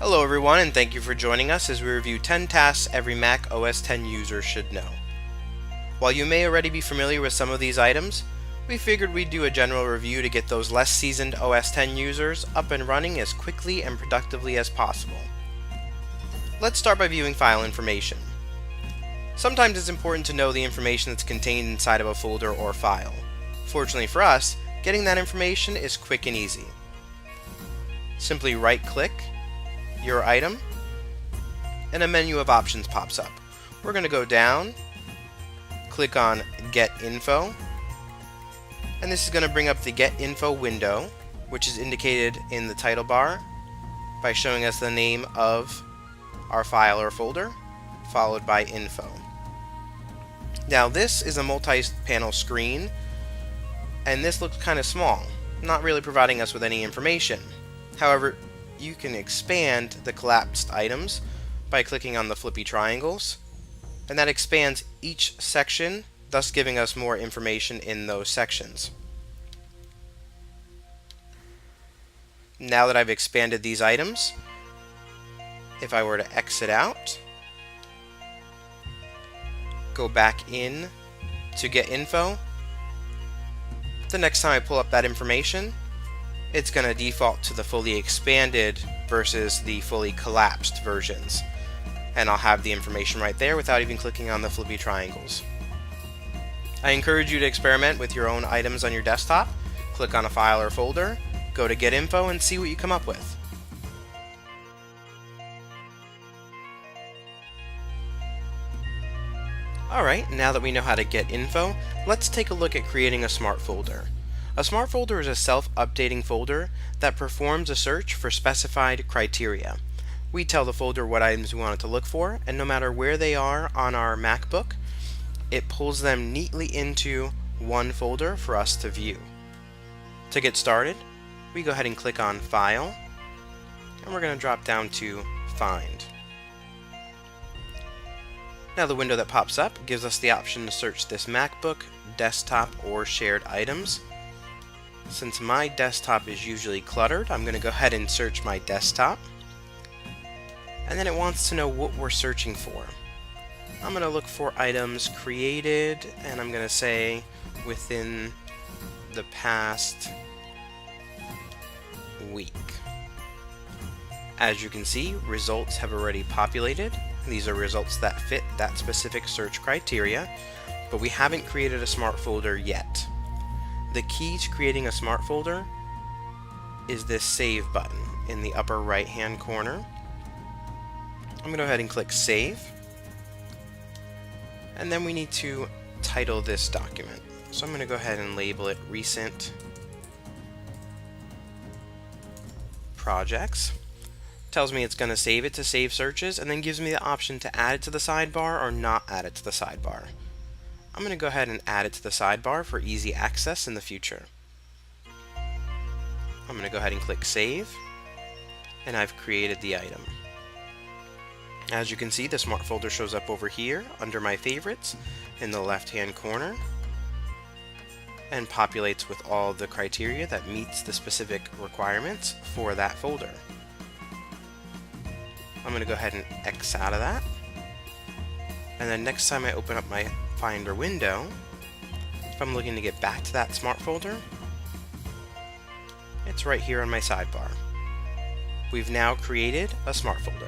Hello everyone, and thank you for joining us as we review 10 tasks every Mac OS X user should know. While you may already be familiar with some of these items, we figured we'd do a general review to get those less seasoned OS X users up and running as quickly and productively as possible. Let's start by viewing file information. Sometimes it's important to know the information that's contained inside of a folder or file. Fortunately for us, getting that information is quick and easy. Simply right-click your item, and a menu of options pops up. We're going to go down, click on Get Info, and this is going to bring up the Get Info window, which is indicated in the title bar by showing us the name of our file or folder, followed by Info. Now this is a multi-panel screen, and this looks kind of small, not really providing us with any information. However, you can expand the collapsed items by clicking on the flippy triangles, and that expands each section, thus giving us more information in those sections. Now that I've expanded these items, if I were to exit out, go back in to Get Info, the next time I pull up that information, it's going to default to the fully expanded versus the fully collapsed versions. And I'll have the information right there without even clicking on the flippy triangles. I encourage you to experiment with your own items on your desktop. Click on a file or folder, go to Get Info, and see what you come up with. Alright, now that we know how to get info, let's take a look at creating a smart folder. A smart folder is a self-updating folder that performs a search for specified criteria. We tell the folder what items we want it to look for, and no matter where they are on our MacBook, it pulls them neatly into one folder for us to view. To get started, we go ahead and click on File, and we're going to drop down to Find. Now the window that pops up gives us the option to search this MacBook, desktop, or shared items. Since my desktop is usually cluttered, I'm going to go ahead and search my desktop. And then it wants to know what we're searching for. I'm going to look for items created, and I'm going to say within the past week. As you can see, results have already populated. These are results that fit that specific search criteria, but we haven't created a smart folder yet. The key to creating a smart folder is this Save button in the upper right hand corner. I'm going to go ahead and click Save, and then we need to title this document. So I'm going to go ahead and label it Recent Projects. Tells me it's going to save it to Save Searches, and then gives me the option to add it to the sidebar or not add it to the sidebar. I'm going to go ahead and add it to the sidebar for easy access in the future. I'm going to go ahead and click Save, and I've created the item. As you can see, the smart folder shows up over here under my favorites in the left hand corner and populates with all the criteria that meets the specific requirements for that folder. I'm going to go ahead and X out of that, and then next time I open up my Finder window, if I'm looking to get back to that smart folder, it's right here on my sidebar. We've now created a smart folder.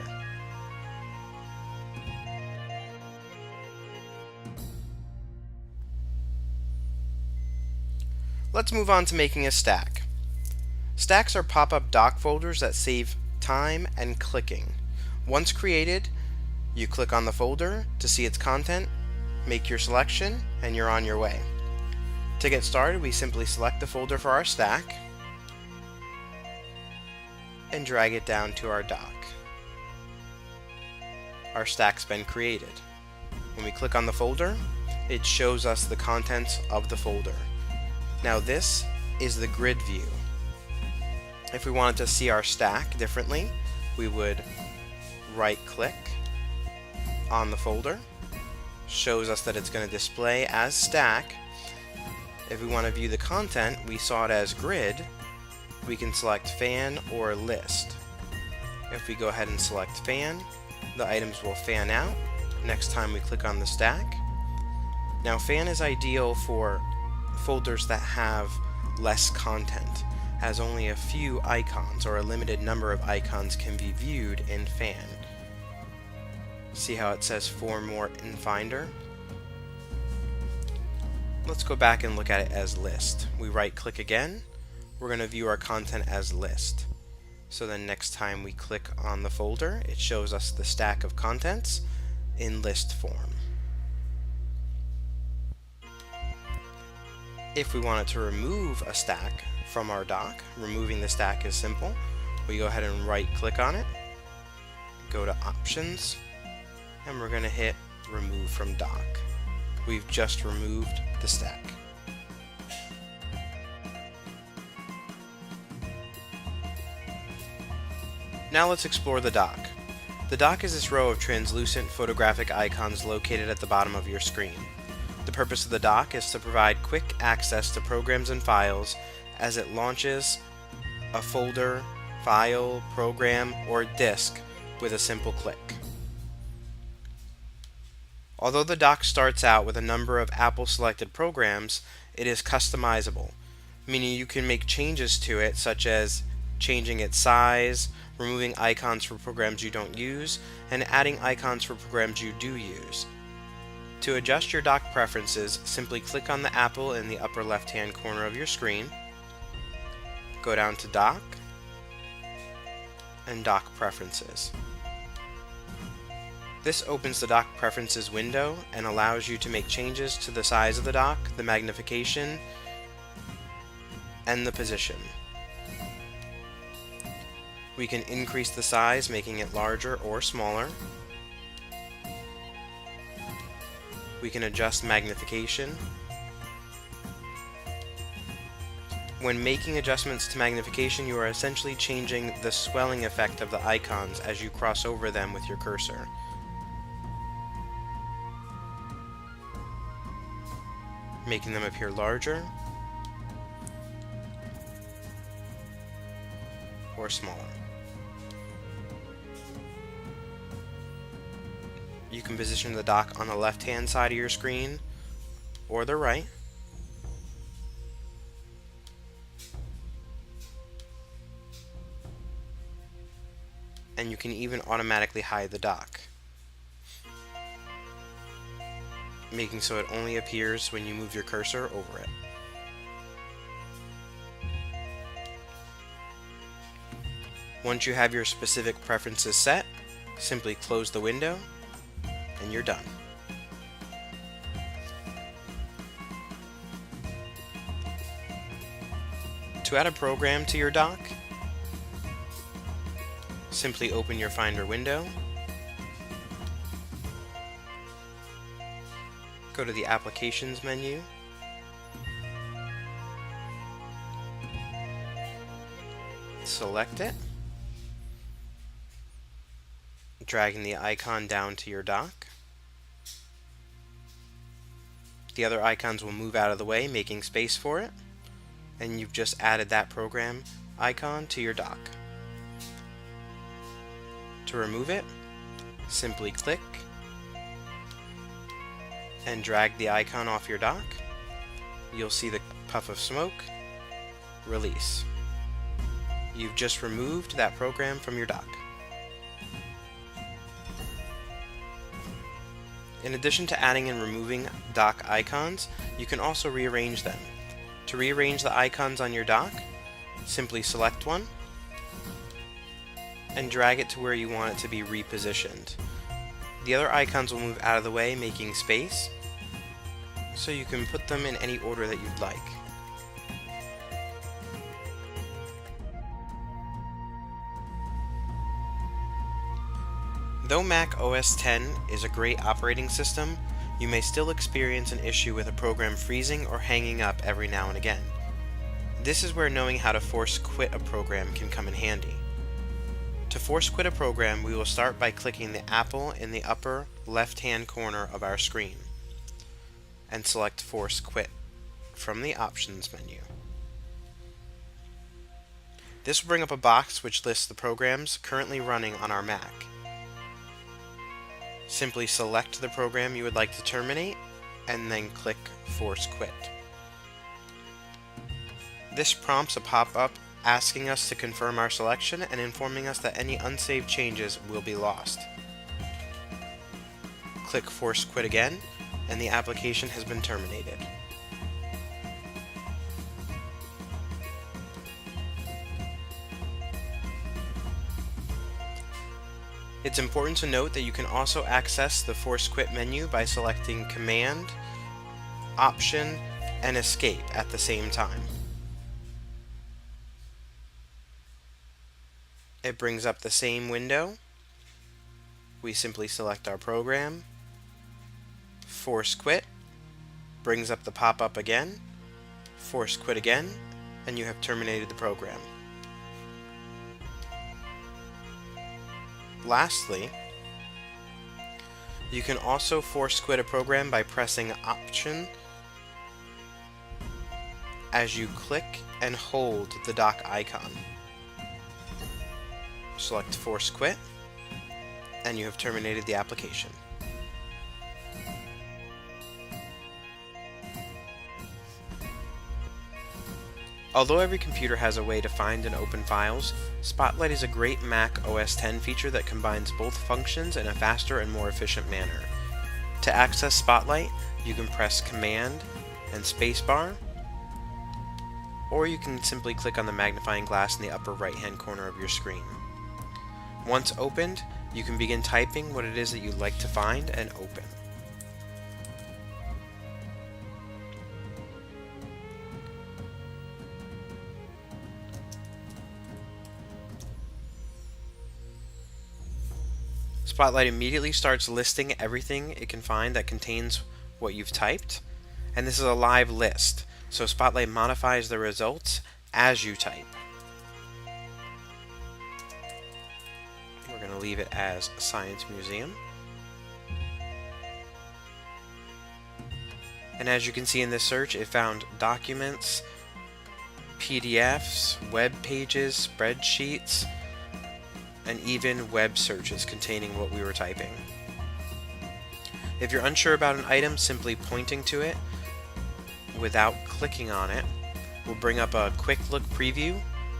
Let's move on to making a stack. Stacks are pop-up dock folders that save time and clicking. Once created, you click on the folder to see its content, make your selection, and you're on your way. To get started, we simply select the folder for our stack and drag it down to our dock. Our stack's been created. When we click on the folder, it shows us the contents of the folder. Now this is the grid view. If we wanted to see our stack differently, we would right-click on the folder, shows us that it's going to display as stack. If we want to view the content, we saw it as grid, we can select fan or list. If we go ahead and select fan, the items will fan out next time we click on the stack. Now, fan is ideal for folders that have less content, as only a few icons or a limited number of icons can be viewed in fan. See how it says 4 more in Finder? Let's go back and look at it as list. We right click again. We're going to view our content as list. So then next time we click on the folder, it shows us the stack of contents in list form. If we wanted to remove a stack from our dock, removing the stack is simple. We go ahead and right click on it, go to Options, and we're going to hit Remove from Dock. We've just removed the stack. Now let's explore the dock. The dock is this row of translucent photographic icons located at the bottom of your screen. The purpose of the dock is to provide quick access to programs and files as it launches a folder, file, program, or disk with a simple click. Although the dock starts out with a number of Apple selected programs, it is customizable, meaning you can make changes to it, such as changing its size, removing icons for programs you don't use, and adding icons for programs you do use. To adjust your dock preferences, simply click on the apple in the upper left-hand corner of your screen, go down to Dock, and Dock Preferences. This opens the Dock Preferences window and allows you to make changes to the size of the dock, the magnification, and the position. We can increase the size, making it larger or smaller. We can adjust magnification. When making adjustments to magnification, you are essentially changing the swelling effect of the icons as you cross over them with your cursor. Making them appear larger or smaller. You can position the dock on the left-hand side of your screen or the right. And you can even automatically hide the dock, making so it only appears when you move your cursor over it. Once you have your specific preferences set, simply close the window and you're done. To add a program to your dock, simply open your Finder window, go to the Applications menu, select it, dragging the icon down to your dock. The other icons will move out of the way, making space for it, and you've just added that program icon to your dock. To remove it, simply click and drag the icon off your dock. You'll see the puff of smoke. Release. You've just removed that program from your dock. In addition to adding and removing dock icons, you can also rearrange them. To rearrange the icons on your dock, simply select one and drag it to where you want it to be repositioned. The other icons will move out of the way, making space, so you can put them in any order that you'd like. Though Mac OS X is a great operating system, you may still experience an issue with a program freezing or hanging up every now and again. This is where knowing how to force quit a program can come in handy. To force quit a program, we will start by clicking the apple in the upper left-hand corner of our screen and select Force Quit from the Options menu. This will bring up a box which lists the programs currently running on our Mac. Simply select the program you would like to terminate and then click Force Quit. This prompts a pop-up asking us to confirm our selection and informing us that any unsaved changes will be lost. Click Force Quit again, and the application has been terminated. It's important to note that you can also access the Force Quit menu by selecting Command, Option, and Escape at the same time. It brings up the same window. We simply select our program, Force Quit, brings up the pop-up again, Force Quit again, and you have terminated the program. Lastly, you can also force quit a program by pressing Option as you click and hold the dock icon. Select Force Quit, and you have terminated the application. Although every computer has a way to find and open files, Spotlight is a great Mac OS X feature that combines both functions in a faster and more efficient manner. To access Spotlight, you can press Command and Spacebar, or you can simply click on the magnifying glass in the upper right-hand corner of your screen. Once opened, you can begin typing what it is that you'd like to find and open. Spotlight immediately starts listing everything it can find that contains what you've typed, and this is a live list, so Spotlight modifies the results as you type. We're going to leave it as Science Museum. And as you can see in this search, it found documents, PDFs, web pages, spreadsheets, and even web searches containing what we were typing. If you're unsure about an item, simply pointing to it without clicking on it will bring up a quick look preview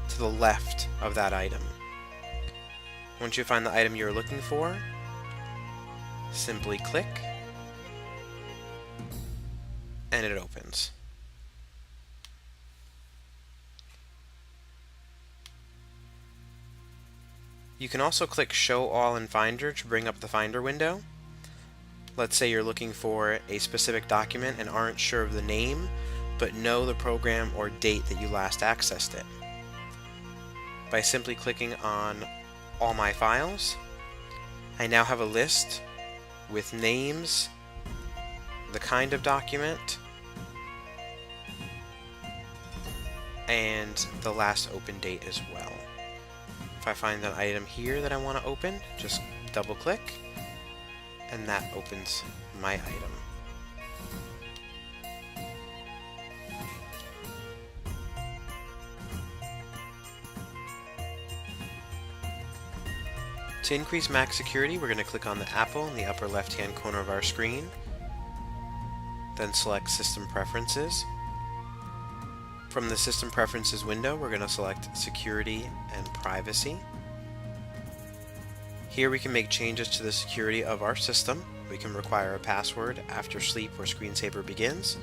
to the left of that item. Once you find the item you're looking for, simply click and it opens. You can also click Show All in Finder to bring up the Finder window. Let's say you're looking for a specific document and aren't sure of the name, but know the program or date that you last accessed it. By simply clicking on All My Files, I now have a list with names, the kind of document, and the last open date as well. If I find an item here that I want to open, just double click, and that opens my item. To increase Mac security, we're going to click on the apple in the upper left-hand corner of our screen, then select System Preferences. From the System Preferences window, we're going to select Security and Privacy. Here we can make changes to the security of our system. We can require a password after sleep or screensaver begins.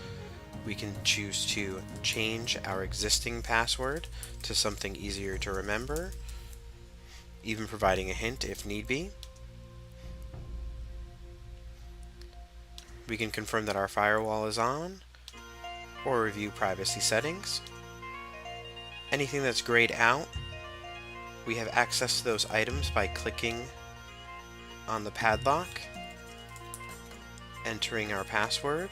We can choose to change our existing password to something easier to remember, even providing a hint if need be. We can confirm that our firewall is on, or review privacy settings. Anything that's grayed out, we have access to those items by clicking on the padlock, entering our password,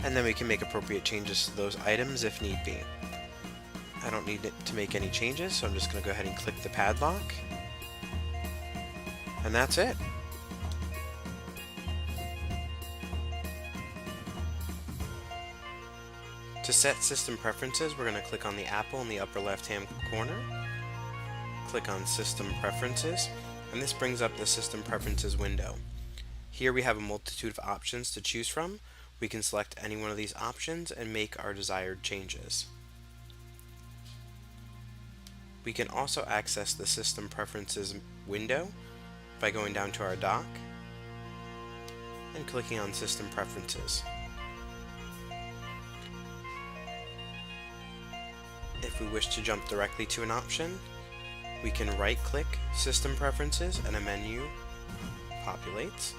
and then we can make appropriate changes to those items if need be. I don't need it to make any changes, so I'm just going to go ahead and click the padlock, and that's it. To set system preferences, we're going to click on the apple in the upper left-hand corner, click on System Preferences, and this brings up the System Preferences window. Here we have a multitude of options to choose from. We can select any one of these options and make our desired changes. We can also access the System Preferences window by going down to our dock and clicking on System Preferences. If we wish to jump directly to an option, we can right-click System Preferences and a menu populates.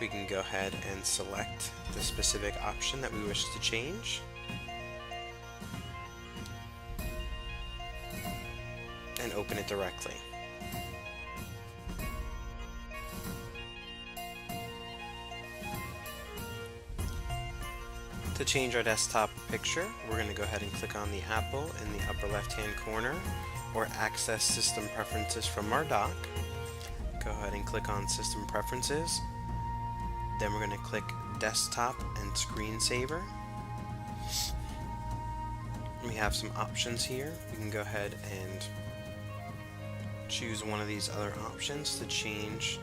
We can go ahead and select the specific option that we wish to change. And open it directly. To change our desktop picture, we're going to go ahead and click on the apple in the upper left-hand corner, or access System Preferences from our dock. Go ahead and click on System Preferences. Then we're going to click Desktop and Screensaver. We have some options here. We can go ahead and choose one of these other options to change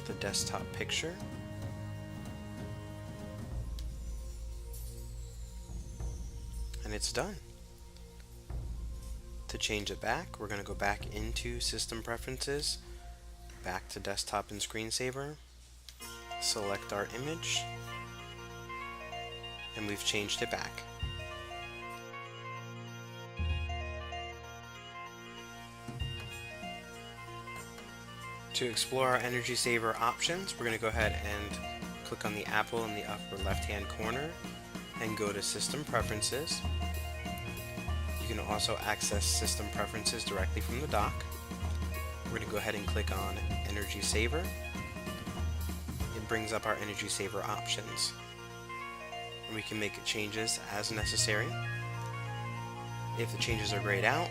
the desktop picture. And it's done. To change it back, we're going to go back into System Preferences, back to Desktop and Screensaver, select our image, and we've changed it back. To explore our energy saver options, we're going to go ahead and click on the apple in the upper left-hand corner and go to System Preferences. You can also access System Preferences directly from the dock. We're going to go ahead and click on Energy Saver. It brings up our Energy Saver options. And we can make changes as necessary. If the changes are grayed out,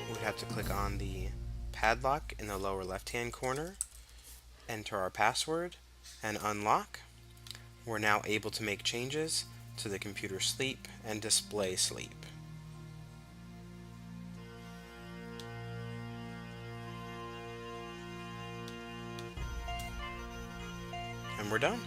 we'd have to click on the padlock in the lower left-hand corner, enter our password, and unlock. We're now able to make changes to the computer sleep and display sleep. And we're done.